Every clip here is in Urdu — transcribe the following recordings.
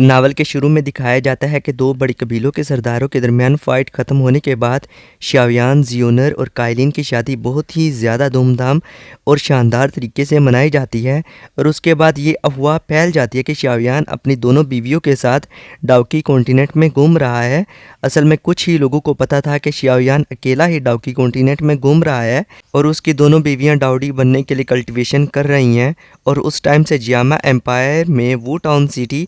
ناول کے شروع میں دکھایا جاتا ہے کہ دو بڑے قبیلوں کے سرداروں کے درمیان فائٹ ختم ہونے کے بعد شاویان، زیونر اور قائلین کی شادی بہت ہی زیادہ دھوم دھام اور شاندار طریقے سے منائی جاتی ہے، اور اس کے بعد یہ افواہ پھیل جاتی ہے کہ شاویان اپنی دونوں بیویوں کے ساتھ ڈاؤکی کانٹیننٹ میں گھوم رہا ہے۔ اصل میں کچھ ہی لوگوں کو پتہ تھا کہ شاویان اکیلا ہی ڈاؤکی کانٹیننٹ میں گھوم رہا ہے اور اس کی دونوں بیویاں ڈاؤڈی بننے کے لیے کلٹیویشن کر رہی ہیں، اور اس ٹائم سے جیاما ایمپائر میں وو ٹاؤن سٹی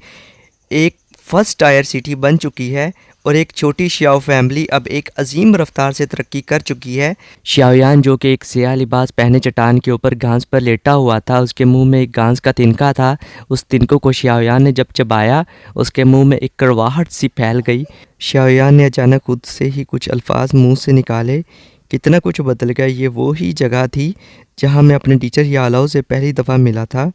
ایک فرسٹ ٹائر سٹی بن چکی ہے اور ایک چھوٹی شیاو فیملی اب ایک عظیم رفتار سے ترقی کر چکی ہے۔ شاویان جو کہ ایک سیاہ لباس پہنے چٹان کے اوپر گھاس پر لیٹا ہوا تھا، اس کے منہ میں ایک گھاس کا تنکا تھا۔ اس تنکوں کو شاویان نے جب چبایا، اس کے منہ میں ایک کڑواہٹ سی پھیل گئی۔ شاویان نے اچانک خود سے ہی کچھ الفاظ منہ سے نکالے، کتنا کچھ بدل گیا۔ یہ وہی جگہ تھی جہاں میں اپنے ٹیچر یالاؤ سے پہلی دفعہ ملا تھا۔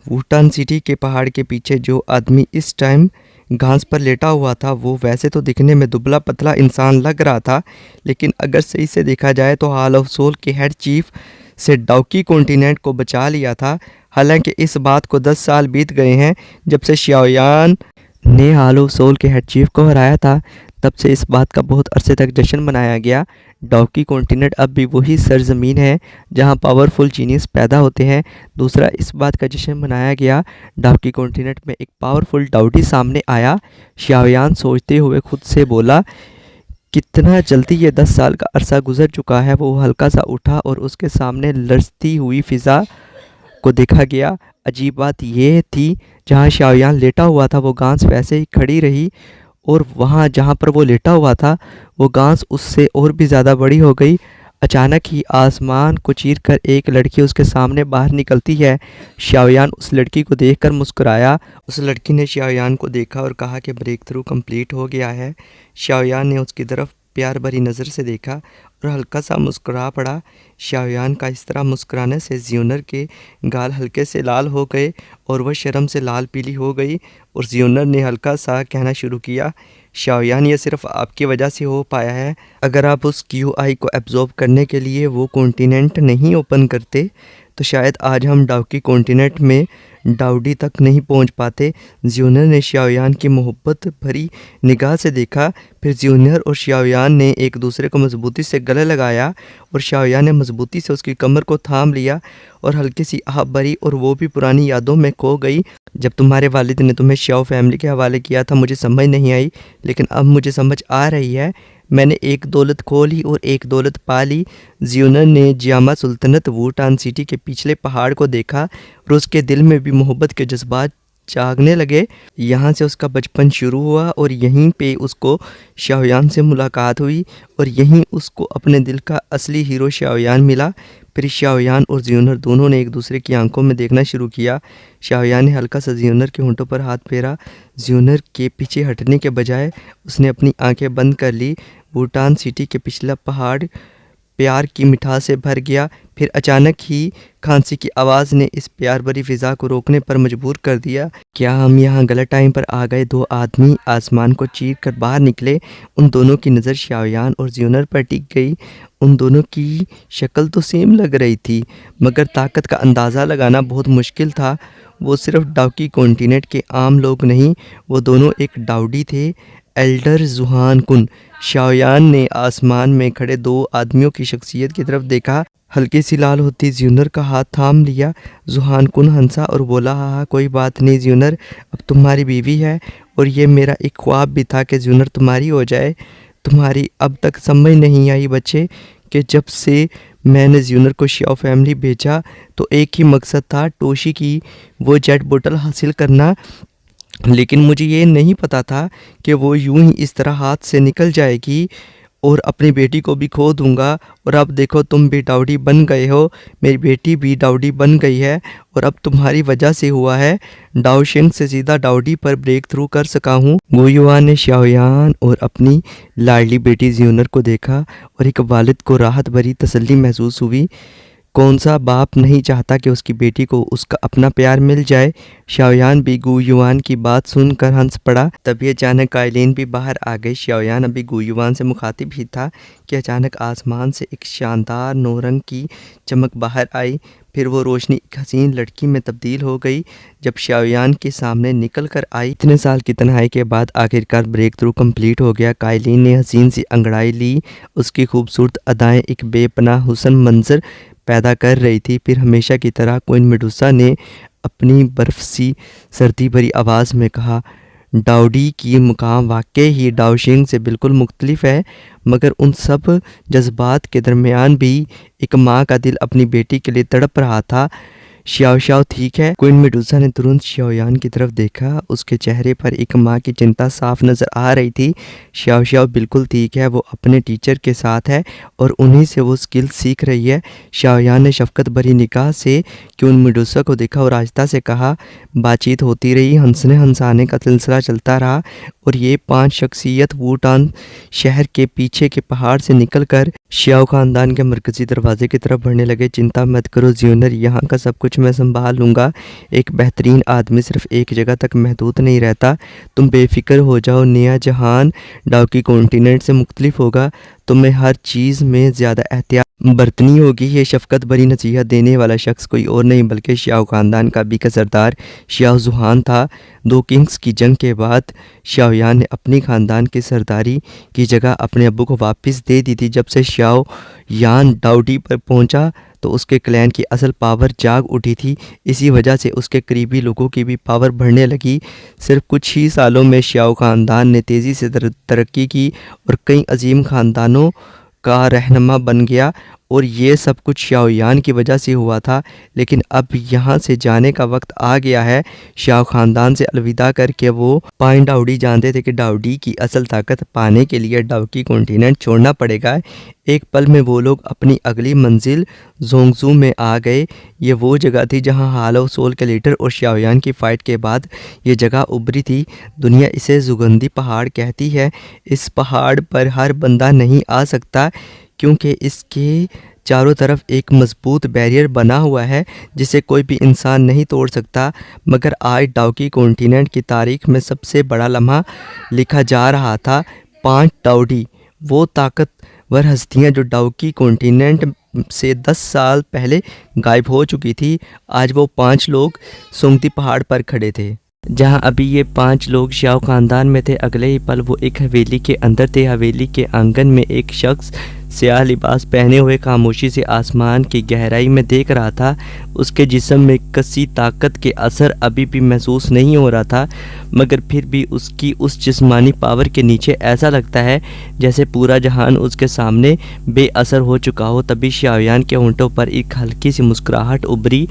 ووٹان سٹی کے پہاڑ کے پیچھے جو آدمی اس ٹائم گھاس پر لیٹا ہوا تھا، وہ ویسے تو دکھنے میں دبلا پتلا انسان لگ رہا تھا، لیکن اگر صحیح سے دیکھا جائے تو ہال آف سول کے ہیڈ چیف سے ڈاؤکی کانٹیننٹ کو بچا لیا تھا۔ حالانکہ اس بات کو 10 سال بیت گئے ہیں جب سے شاویان نے ہال آف سول کے ہیڈ چیف کو ہرایا تھا، تب سے اس بات کا بہت عرصے تک جشن منایا گیا۔ ڈاؤکی کانٹیننٹ اب بھی وہی سرزمین ہے جہاں پاورفل جینیس پیدا ہوتے ہیں۔ دوسرا اس بات کا جشن منایا گیا، ڈاؤکی کانٹیننٹ میں ایک پاورفل ڈاؤڈی سامنے آیا۔ شاویان سوچتے ہوئے خود سے بولا، کتنا جلدی یہ 10 سال کا عرصہ گزر چکا ہے۔ وہ ہلکا سا اٹھا اور اس کے سامنے لرزتی ہوئی فضا کو دیکھا گیا۔ عجیب بات یہ تھی، جہاں شاویان لیٹا ہوا تھا وہ گھاس ویسے ہی کھڑی رہی، اور وہاں جہاں پر وہ لیٹا ہوا تھا وہ گھاس اس سے اور بھی زیادہ بڑی ہو گئی۔ اچانک ہی آسمان کو چیر کر ایک لڑکی اس کے سامنے باہر نکلتی ہے۔ شاویان اس لڑکی کو دیکھ کر مسکرایا۔ اس لڑکی نے شاویان کو دیکھا اور کہا کہ بریک تھرو کمپلیٹ ہو گیا ہے۔ شاویان نے اس کی طرف پیار بھری نظر سے دیکھا اور ہلکا سا مسکرا پڑا۔ شاویان کا اس طرح مسکرانے سے زیونر کے گال ہلکے سے لال ہو گئے اور وہ شرم سے لال پیلی ہو گئی، اور زیونر نے ہلکا سا کہنا شروع کیا، شاویان یہ صرف آپ کی وجہ سے ہو پایا ہے۔ اگر آپ اس کیو آئی کو ایبزورب کرنے کے لیے وہ کانٹیننٹ نہیں اوپن کرتے تو شاید آج ہم ڈاؤکی کانٹیننٹ میں ڈاؤڈی تک نہیں پہنچ پاتے۔ زیونر نے شاویان کی محبت بھری نگاہ سے دیکھا، پھر زیونر اور شاویان نے ایک دوسرے کو مضبوطی سے گلے لگایا، اور شاویان نے مضبوطی سے اس کی کمر کو تھام لیا اور ہلکی سی آہ بھری اور وہ بھی پرانی یادوں میں کھو گئی۔ جب تمہارے والد نے تمہیں شیاو فیملی کے حوالے کیا تھا مجھے سمجھ نہیں آئی، لیکن اب مجھے سمجھ آ رہی ہے۔ میں نے ایک دولت کھو لی اور ایک دولت پا لی۔ زیونر نے جیاما سلطنت ووٹان سٹی کے پچھلے پہاڑ کو دیکھا اور اس کے دل میں بھی محبت کے جذبات جاگنے لگے۔ یہاں سے اس کا بچپن شروع ہوا اور یہیں پہ اس کو شاویان سے ملاقات ہوئی، اور یہیں اس کو اپنے دل کا اصلی ہیرو شاویان ملا۔ پھر شاویان اور زیونر دونوں نے ایک دوسرے کی آنکھوں میں دیکھنا شروع کیا۔ شاویان نے ہلکا سا زیونر کے ہونٹوں پر ہاتھ پھیرا۔ زیونر کے پیچھے ہٹنے کے بجائے اس نے اپنی آنکھیں بند کر لی۔ ووٹان سٹی کے پچھلا پہاڑ پیار کی مٹھاس سے بھر گیا۔ پھر اچانک ہی کھانسی کی آواز نے اس پیار بھری فضا کو روکنے پر مجبور کر دیا۔ کیا ہم یہاں غلط ٹائم پر آ گئے؟ دو آدمی آسمان کو چیر کر باہر نکلے۔ ان دونوں کی نظر شاویان اور زیونر پر ٹک گئی۔ ان دونوں کی شکل تو سیم لگ رہی تھی، مگر طاقت کا اندازہ لگانا بہت مشکل تھا۔ وہ صرف ڈاؤکی کانٹیننٹ کے عام لوگ نہیں، وہ دونوں ایک ڈاؤڈی تھے، ایلڈر زوہان کن۔ شاویان نے آسمان میں کھڑے دو آدمیوں کی شخصیت کی طرف دیکھا۔ ہلکی سی لال ہوتی زیونر کا ہاتھ تھام لیا۔ زوہان کن ہنسا اور بولا، ہاں کوئی بات نہیں زیونر، اب تمہاری بیوی ہے، اور یہ میرا ایک خواب بھی تھا کہ زیونر تمہاری ہو جائے۔ تمہاری اب تک سمجھ نہیں آئی بچے کہ جب سے میں نے زیونر کو شیاو فیملی بھیجا تو ایک ہی مقصد تھا، ٹوشی کی وہ جیٹ بوٹل حاصل کرنا، لیکن مجھے یہ نہیں پتا تھا کہ وہ یوں ہی اس طرح ہاتھ سے نکل جائے گی اور اپنی بیٹی کو بھی کھو دوں گا۔ اور اب دیکھو تم بھی ڈاؤڈی بن گئے ہو، میری بیٹی بھی ڈاؤڈی بن گئی ہے، اور اب تمہاری وجہ سے ہوا ہے ڈاؤ شینگ سے سیدھا ڈاؤڈی پر بریک تھرو کر سکا ہوں۔ وو یوان نے شاویان اور اپنی لاڈلی بیٹی زیونر کو دیکھا اور ایک والد کو راحت بھری تسلی محسوس ہوئی۔ کون سا باپ نہیں چاہتا کہ اس کی بیٹی کو اس کا اپنا پیار مل جائے۔ شاویان بھی گو یوان کی بات سن کر ہنس پڑا۔ تبھی اچانک قائلین بھی باہر آ گئی۔ شاویان ابھی گو یوان سے مخاطب ہی تھا کہ اچانک آسمان سے ایک شاندار نو رنگ کی چمک باہر آئی۔ پھر وہ روشنی ایک حسین لڑکی میں تبدیل ہو گئی جب شاویان کے سامنے نکل کر آئی۔ اتنے سال کی تنہائی کے بعد آخرکار بریک تھرو کمپلیٹ ہو گیا۔ قائلین نے حسین سی انگڑائی لی، اس کی خوبصورت ادائیں ایک بے پناہ حسن منظر پیدا کر رہی تھی۔ پھر ہمیشہ کی طرح کوئن میڈوسا نے اپنی برف سی سردی بھری آواز میں کہا، ڈاؤڈی کی مقام واقعی ہی ڈاؤشینگ سے بالکل مختلف ہے، مگر ان سب جذبات کے درمیان بھی ایک ماں کا دل اپنی بیٹی کے لیے تڑپ رہا تھا۔ شیاو شیاو ٹھیک ہے؟ کوئن میڈوسا نے ترنت شیاویان کی طرف دیکھا، اس کے چہرے پر ایک ماں کی چنتا صاف نظر آ رہی تھی۔ شیاو شیاو بالکل ٹھیک ہے، وہ اپنے ٹیچر کے ساتھ ہے اور انہی سے وہ اسکل سیکھ رہی ہے۔ شیاویان نے شفقت بھری نگاہ سے کوئن میڈوسا کو دیکھا اور آہستہ سے کہا۔ بات چیت ہوتی رہی، ہنسنے ہنسانے کا سلسلہ چلتا رہا اور یہ 5 شخصیت ووٹان شہر کے پیچھے کے پہاڑ سے نکل کر شیاو خاندان کے مرکزی دروازے کی طرف بڑھنے لگے۔ چنتا مت کرو زیونر، یہاں کا سب کچھ میں سنبھال لوں گا۔ ایک بہترین آدمی صرف ایک جگہ تک محدود نہیں رہتا، تم بے فکر ہو جاؤ، نیا جہان ڈاؤکی کانٹیننٹ سے مختلف ہوگا، تمہیں ہر چیز میں زیادہ احتیاط برتنی ہوگی۔ یہ شفقت بھری نصیحت دینے والا شخص کوئی اور نہیں بلکہ شیاو خاندان کا ابھی کا سردار شیاو زوہان تھا۔ 2 کنگز کی جنگ کے بعد شیاویان نے اپنی خاندان کی سرداری کی جگہ اپنے ابو کو واپس دے دی تھی۔ جب سے شیاو یان ڈاؤڈی پر پہنچا تو اس کے کلین کی اصل پاور جاگ اٹھی تھی، اسی وجہ سے اس کے قریبی لوگوں کی بھی پاور بڑھنے لگی۔ صرف کچھ ہی سالوں میں شیاو خاندان نے تیزی سے ترقی کی اور کئی عظیم خاندانوں کا رہنما بن گیا، اور یہ سب کچھ شیاویان کی وجہ سے ہوا تھا۔ لیکن اب یہاں سے جانے کا وقت آ گیا ہے۔ شیاو خاندان سے الوداع کر کے وہ پائن ڈاؤڈی جانتے تھے کہ ڈاؤڈی کی اصل طاقت پانے کے لیے ڈاؤکی کانٹیننٹ چھوڑنا پڑے گا۔ ایک پل میں وہ لوگ اپنی اگلی منزل زونگزو میں آ گئے۔ یہ وہ جگہ تھی جہاں ہالو سول کے لیڈر اور شیاویان کی فائٹ کے بعد یہ جگہ ابھری تھی۔ دنیا اسے زغندی پہاڑ کہتی ہے۔ اس پہاڑ پر ہر بندہ نہیں آ سکتا کیونکہ اس کے چاروں طرف ایک مضبوط بیریئر بنا ہوا ہے جسے کوئی بھی انسان نہیں توڑ سکتا، مگر آج ڈاؤکی کانٹیننٹ کی تاریخ میں سب سے بڑا لمحہ لکھا جا رہا تھا۔ 5 ڈاؤڈی، وہ طاقتور ہستیاں جو ڈاؤکی کانٹیننٹ سے 10 سال پہلے غائب ہو چکی تھی، آج وہ 5 لوگ سونگتی پہاڑ پر کھڑے تھے۔ جہاں ابھی یہ 5 لوگ شیاو خاندان میں تھے، اگلے ہی پل وہ ایک حویلی کے اندر تھے۔ حویلی کے آنگن میں ایک شخص سیاہ لباس پہنے ہوئے خاموشی سے آسمان کی گہرائی میں دیکھ رہا تھا۔ اس کے جسم میں کسی طاقت کے اثر ابھی بھی محسوس نہیں ہو رہا تھا، مگر پھر بھی اس کی اس جسمانی پاور کے نیچے ایسا لگتا ہے جیسے پورا جہان اس کے سامنے بے اثر ہو چکا ہو۔ تبھی شیاویان کے ہونٹوں پر ایک ہلکی سی مسکراہٹ ابھری۔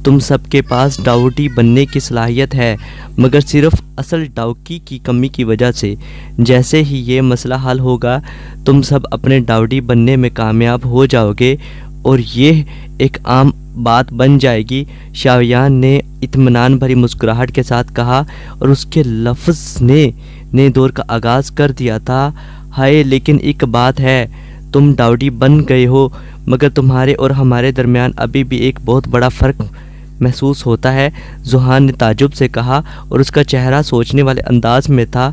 تم سب کے پاس ڈاؤڈی بننے کی صلاحیت ہے، مگر صرف اصل ڈاؤکی کی کمی کی وجہ سے۔ جیسے ہی یہ مسئلہ حل ہوگا، تم سب اپنے ڈاؤڈی بننے میں کامیاب ہو جاؤ گے اور یہ ایک عام بات بن جائے گی۔ شیاویان نے اطمینان بھری مسکراہٹ کے ساتھ کہا اور اس کے لفظ نئے دور کا آغاز کر دیا تھا۔ ہائے، لیکن ایک بات ہے، تم ڈاؤڈی بن گئے ہو، مگر تمہارے اور ہمارے درمیان ابھی بھی ایک بہت بڑا فرق محسوس ہوتا ہے، زوہان نے تعجب سے کہا اور اس کا چہرہ سوچنے والے انداز میں تھا۔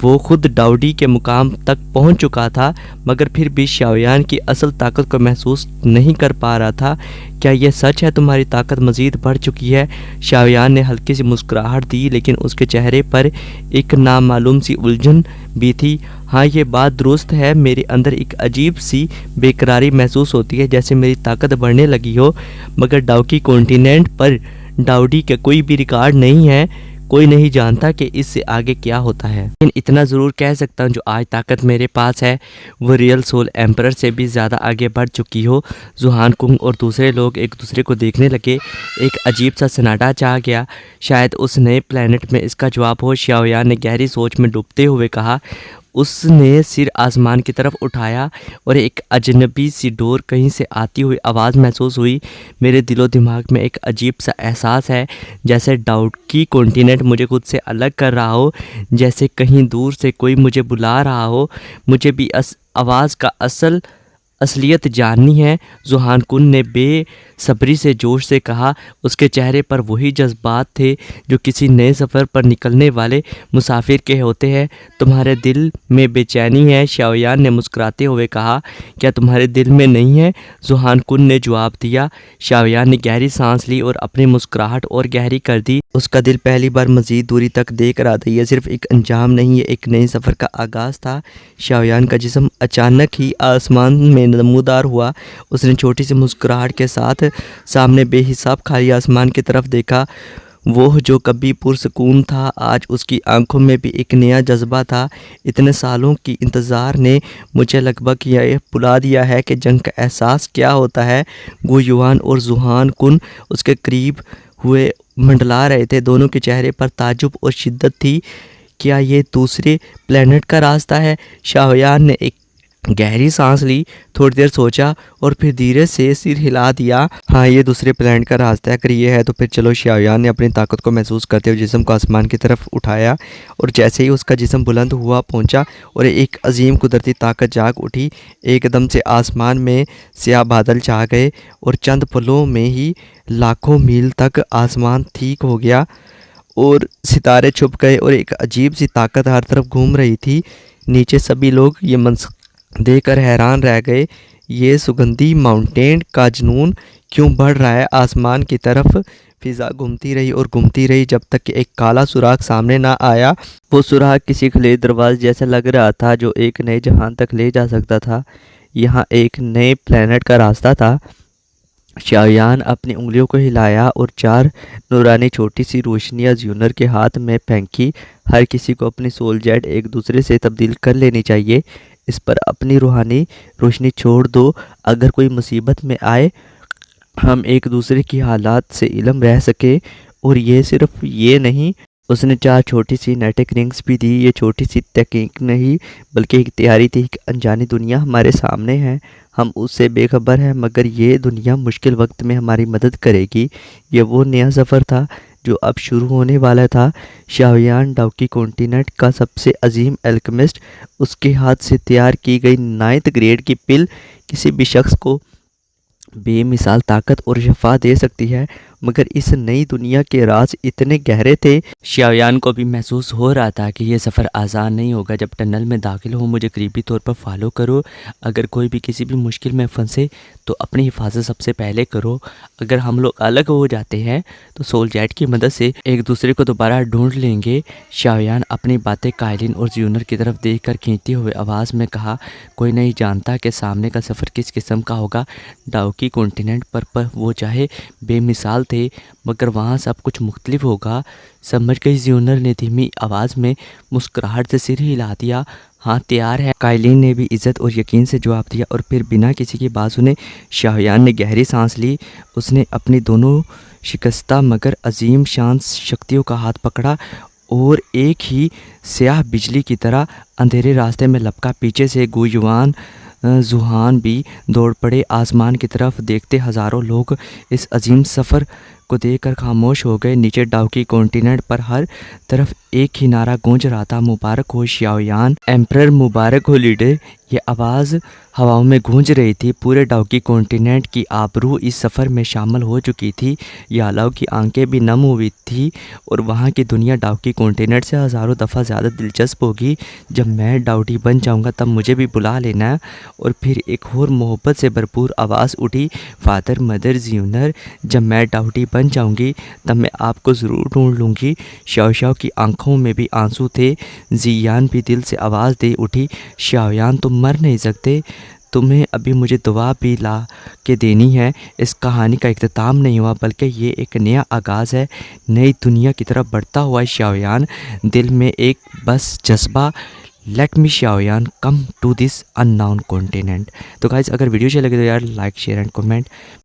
وہ خود ڈاؤڈی کے مقام تک پہنچ چکا تھا، مگر پھر بھی شیاویان کی اصل طاقت کو محسوس نہیں کر پا رہا تھا۔ کیا یہ سچ ہے تمہاری طاقت مزید بڑھ چکی ہے؟ شیاویان نے ہلکی سی مسکراہٹ دی، لیکن اس کے چہرے پر ایک نامعلوم سی الجھن بھی تھی۔ ہاں، یہ بات درست ہے، میرے اندر ایک عجیب سی بے قراری محسوس ہوتی ہے، جیسے میری طاقت بڑھنے لگی ہو، مگر ڈاؤکی کانٹیننٹ پر ڈاؤڈی کا کوئی بھی ریکارڈ نہیں ہے۔ کوئی نہیں جانتا کہ اس سے آگے کیا ہوتا ہے، لیکن اتنا ضرور کہہ سکتا ہوں، جو آج طاقت میرے پاس ہے وہ ریئل سول ایمپرر سے بھی زیادہ آگے بڑھ چکی ہو۔ زوہان کنگ اور دوسرے لوگ ایک دوسرے کو دیکھنے لگے۔ ایک عجیب سا سناٹا چھا گیا، شاید اس نئے پلانٹ میں اس کا جواب ہو۔ شیاویان نے گہری سوچ میں ڈوبتے ہوئے کہا۔ اس نے سر آسمان کی طرف اٹھایا اور ایک اجنبی سی ڈور کہیں سے آتی ہوئی آواز محسوس ہوئی۔ میرے دل و دماغ میں ایک عجیب سا احساس ہے، جیسے ڈاؤکی کانٹیننٹ مجھے خود سے الگ کر رہا ہو، جیسے کہیں دور سے کوئی مجھے بلا رہا ہو۔ مجھے بھی آواز کا اصلیت جاننی ہے؟ ذوحان کن نے بے صبری سے جوش سے کہا۔ اس کے چہرے پر وہی جذبات تھے جو کسی نئے سفر پر نکلنے والے مسافر کے ہوتے ہیں۔ تمہارے دل میں بے چینی ہے؟ شاویان نے مسکراتے ہوئے کہا۔ کیا تمہارے دل میں نہیں ہے؟ ذوحان کن نے جواب دیا۔ شاویان نے گہری سانس لی اور اپنی مسکراہٹ اور گہری کر دی۔ اس کا دل پہلی بار مزید دوری تک دیکھ رہا تھا۔ یہ صرف ایک انجام نہیں، یہ ایک نئے سفر کا آغاز تھا۔ شاویان کا جسم اچانک ہی آسمان میں نمودار ہوا۔ اس نے چھوٹی سی مسکراہٹ کے ساتھ سامنے بے حساب خالی آسمان کی طرف دیکھا۔ وہ جو کبھی پرسکون تھا آج اس کی آنکھوں میں بھی ایک نیا جذبہ تھا۔ اتنے سالوں کی انتظار نے مجھے لگ بھگ یہ بلا دیا ہے کہ جنگ کا احساس کیا ہوتا ہے۔ گو یوان اور ذوحان کن اس کے قریب ہوئے منڈلا رہے تھے۔ دونوں کے چہرے پر تعجب اور شدت تھی۔ کیا یہ دوسرے پلینٹ کا راستہ ہے؟ شاویان نے ایک گہری سانس لی، تھوڑی دیر سوچا اور پھر دھیرے سے سر ہلا دیا۔ ہاں، یہ دوسرے پلینٹ کا راستہ ہے۔ اگر یہ ہے تو پھر چلو۔ شاویان نے اپنی طاقت کو محسوس کرتے ہوئے جسم کو آسمان کی طرف اٹھایا اور جیسے ہی اس کا جسم بلند ہوا پہنچا اور ایک عظیم قدرتی طاقت جاگ اٹھی۔ ایک دم سے آسمان میں سیاہ بادل چھا گئے اور چند پلوں میں ہی لاکھوں میل تک آسمان ٹھیک ہو گیا اور ستارے چھپ گئے اور ایک عجیب سی طاقت ہر طرف گھوم رہی تھی۔ نیچے سبھی لوگ یہ منظر دیکھ کر حیران رہ گئے۔ یہ سگندھی ماؤنٹین کا جنون کیوں بڑھ رہا ہے؟ آسمان کی طرف فضا گھومتی رہی اور گھومتی رہی جب تک کہ ایک کالا سوراخ سامنے نہ آیا۔ وہ سوراخ کسی کھلے دروازے جیسا لگ رہا تھا جو ایک نئے جہان تک لے جا سکتا تھا۔ یہاں ایک نئے پلینٹ کا راستہ تھا۔ شاویان اپنی انگلیوں کو ہلایا اور چار نورانی چھوٹی سی روشنیاں زیونر کے ہاتھ میں پھینکی۔ ہر کسی کو اپنی سول جیٹ ایک دوسرے سے تبدیل کر لینی چاہیے۔ اس پر اپنی روحانی روشنی چھوڑ دو۔ اگر کوئی مصیبت میں آئے ہم ایک دوسرے کی حالات سے علم رہ سکے۔ اور یہ صرف یہ نہیں، اس نے چار چھوٹی سی نیٹک رنگز بھی دی۔ یہ چھوٹی سی تحقیق نہیں بلکہ ایک تیاری تھی کہ انجانی دنیا ہمارے سامنے ہے، ہم اس سے بے خبر ہیں، مگر یہ دنیا مشکل وقت میں ہماری مدد کرے گی۔ یہ وہ نیا سفر تھا جو اب شروع ہونے والا تھا۔ شاویان ڈاوکی کانٹیننٹ کا سب سے عظیم الکیمسٹ، اس کے ہاتھ سے تیار کی گئی 9th گریڈ کی پل کسی بھی شخص کو بے مثال طاقت اور شفا دے سکتی ہے، مگر اس نئی دنیا کے راز اتنے گہرے تھے۔ شاویان کو بھی محسوس ہو رہا تھا کہ یہ سفر آسان نہیں ہوگا۔ جب ٹنل میں داخل ہو مجھے قریبی طور پر فالو کرو۔ اگر کوئی بھی کسی بھی مشکل میں پھنسے تو اپنی حفاظت سب سے پہلے کرو۔ اگر ہم لوگ الگ ہو جاتے ہیں تو سول جیٹ کی مدد سے ایک دوسرے کو دوبارہ ڈھونڈ لیں گے۔ شاویان اپنی باتیں قائلین اور زیونر کی طرف دیکھ کر کھینچتے ہوئے آواز میں کہا، کوئی نہیں جانتا کہ سامنے کا سفر کس قسم کا ہوگا۔ ڈاوکی کانٹیننٹ پر وہ چاہے بے مثال تھے مگر وہاں سب کچھ مختلف ہوگا۔ سمجھ گئی؟ زیونر نے دھیمی آواز میں مسکراہٹ سے سر ہلا دیا۔ ہاں، تیار ہے، قائلین نے بھی عزت اور یقین سے جواب دیا۔ اور پھر بنا کسی کی بات سنے شاویان نے گہری سانس لی۔ اس نے اپنی دونوں شکستہ مگر عظیم شان شکتیوں کا ہاتھ پکڑا اور ایک ہی سیاہ بجلی کی طرح اندھیرے راستے میں لپکا۔ پیچھے سے گو یوان ذوحان بھی دوڑ پڑے۔ آسمان کی طرف دیکھتے ہزاروں لوگ اس عظیم سفر کو دیکھ کر خاموش ہو گئے۔ نیچے ڈاوکی کانٹیننٹ پر ہر طرف ایک ہی نعرہ گونج رہا تھا، مبارک ہو شاویان ایمپرر، مبارک ہو لیڈر۔ یہ آواز ہواؤں میں گونج رہی تھی۔ پورے ڈاوکی کانٹیننٹ کی آبرو اس سفر میں شامل ہو چکی تھی۔ یالاو کی آنکھیں بھی نم ہوئی تھیں اور وہاں کی دنیا ڈاوکی کانٹیننٹ سے ہزاروں دفعہ زیادہ دلچسپ ہوگی۔ جب میں ڈاوٹی بن جاؤں گا تب مجھے بھی بلا لینا۔ اور پھر ایک اور محبت سے بھرپور آواز اٹھی، فادر، مدر، زیونر، جب میں ڈاوٹی بن جاؤں گی تب میں آپ کو ضرور ڈھونڈ لوں گی۔ شاو کی آنکھوں میں بھی آنسو تھے۔ زیان بھی دل سے آواز دے اٹھی، شاویان تم مر نہیں سکتے، تمہیں ابھی مجھے دعا بھی لا کے دینی ہے۔ اس کہانی کا اختتام نہیں ہوا بلکہ یہ ایک نیا آغاز ہے، نئی دنیا کی طرف بڑھتا ہوا شاویان دل میں ایک بس جذبہ، let me show you come to this unknown continent. تو گائز اگر ویڈیو اچھا لگے تو یار لائک، شیئر اینڈ کمنٹ۔